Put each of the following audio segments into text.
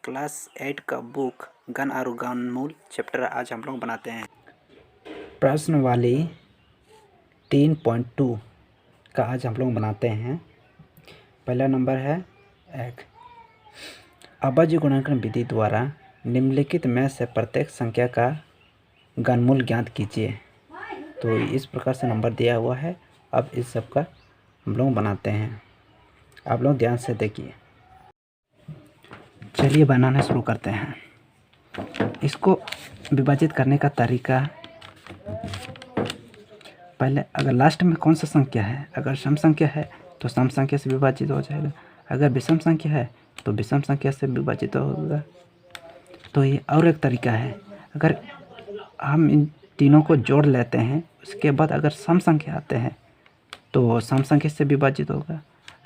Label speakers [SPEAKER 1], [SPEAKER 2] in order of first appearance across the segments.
[SPEAKER 1] Class 8 का book गण और गणमूल चैप्टर आज हम लोग बनाते हैं। प्रश्न वाली 3.2 का आज हम लोग बनाते हैं। पहला नंबर है एक, अभाज्य गुणनखंड विधि द्वारा निम्नलिखित में से प्रत्येक संख्या का गणमूल ज्ञात कीजिए। तो इस प्रकार से नंबर दिया हुआ है। अब इस सब का हम लोग बनाते हैं। आप लोग ध्यान से देखिए। चलिए बनाना शुरू करते हैं। इसको विभाजित करने का तरीका, पहले अगर लास्ट में कौन सा संख्या है, अगर सम संख्या है तो सम संख्या से विभाजित हो जाएगा, अगर विषम संख्या है तो विषम संख्या से विभाजित होगा। तो ये और एक तरीका है, अगर हम इन तीनों को जोड़ लेते हैं उसके बाद अगर सम संख्या आते हैं तो सम संख्या से विभाजित होगा,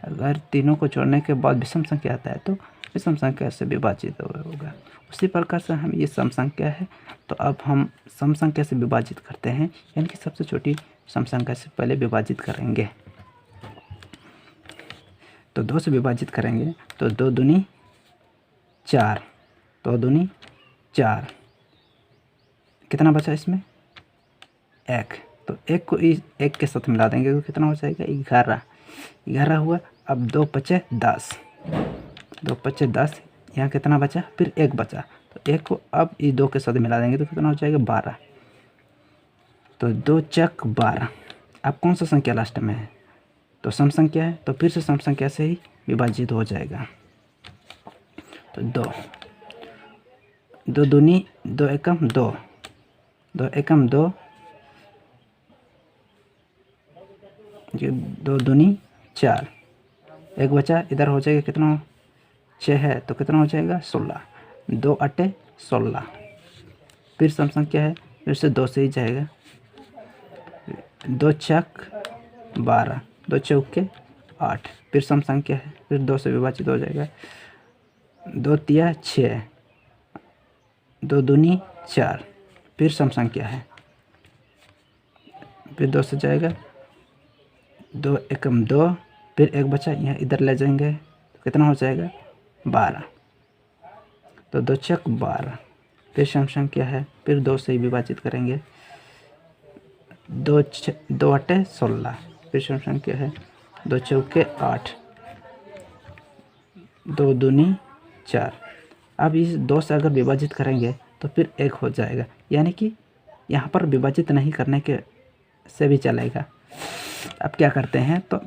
[SPEAKER 1] अगर तीनों को जोड़ने के बाद विषम संख्या आता है तो विषम संख्या से विभाजित होगा। उसी प्रकार से हम ये सम संख्या है तो अब हम सम संख्या से विभाजित करते हैं, यानी कि सबसे छोटी सम संख्या से पहले विभाजित करेंगे। तो 2 से विभाजित करेंगे तो 2 दूनी 4, 2 दूनी 4, कितना बचा इसमें 1। तो 1 को इस 1 के साथ मिला देंगे तो कितना हो जाएगा 11 हुआ। अब 2 पचे 10, 2 पचे 10, यहाँ कितना बचा, फिर 1 बचा तो 1 को अब इस 2 के साथ मिला देंगे तो कितना हो जाएगा 12। तो 2 चक 12। अब कौन सा संख्या लास्ट में है, तो सम संख्या है तो फिर से सम संख्या से ही विभाजित हो जाएगा। तो 2 दूनी 2 एकम 2, 2 एकम 2, 2 दूनी 4, 1 बचा, इधर हो जाएगा कितना 6 है तो कितना हो जाएगा 16, 2 अट्ठे 16, फिर सम संख्या है फिर से 2 से ही जाएगा, 2 छक 12, 2 चौके 8, फिर सम संख्या है फिर 2 से विभाजित हो जाएगा, 2 तिया 6, 2 दूनी 4, फिर सम संख्या है फिर 2 से जाएगा, 2 एकम 2, फिर 1 बचा, यहाँ इधर ले जाएंगे तो कितना हो जाएगा 12। तो 2 छक 12, फिर सम संख्या है फिर 2 से ही विभाजित करेंगे, 2 अट्ठे 16, फिर सम संख्या है 2 चौके 8, 2 दूनी 4। अब इस 2 से अगर विभाजित करेंगे तो फिर 1 हो जाएगा, यानी कि यहाँ पर विभाजित नहीं करने के से भी चलेगा। अब क्या करते हैं तो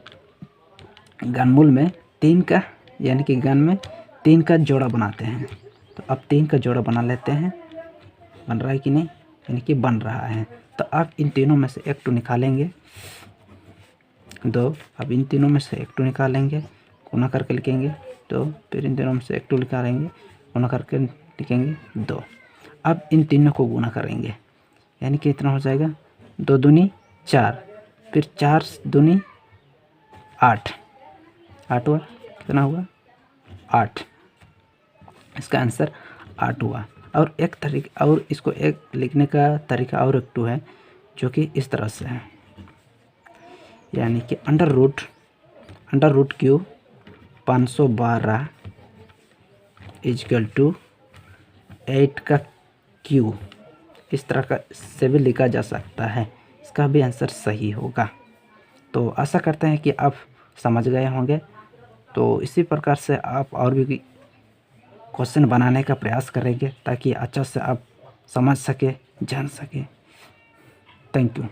[SPEAKER 1] घनमूल में 3 का, यानी कि घन में 3 का जोड़ा बनाते हैं। तो अब 3 का जोड़ा बना लेते हैं, बन रहा है कि नहीं, यानी कि बन रहा है। तो अब इन तीनों में से 1 2 निकालेंगे 2, अब इन तीनों में से 1 2 निकालेंगे, गुना करके लिखेंगे 2, फिर इन तीनों में से 1 2 निकालेंगे, गुना करके लिखेंगे 2। अब इन तीनों को गुना करेंगे, यानी कि इतना हो जाएगा 2 दूनी 4, फिर 4 दूनी 8, 8 हुआ, कितना हुआ 8। इसका आंसर 8 हुआ। और एक तरीका, और इसको एक लिखने का तरीका और एक 2 है, जो कि इस तरह से है, यानी कि under root cube 512 is equal to 8 का क्यूब, इस तरह का से भी लिखा जा सकता है। इसका भी आंसर सही होगा। तो आशा करते हैं कि आप समझ गए होंगे। तो इसी प्रकार से आप और भी क्वेश्चन बनाने का प्रयास करेंगे ताकि अच्छा से आप समझ सके, जान सके। Thank you.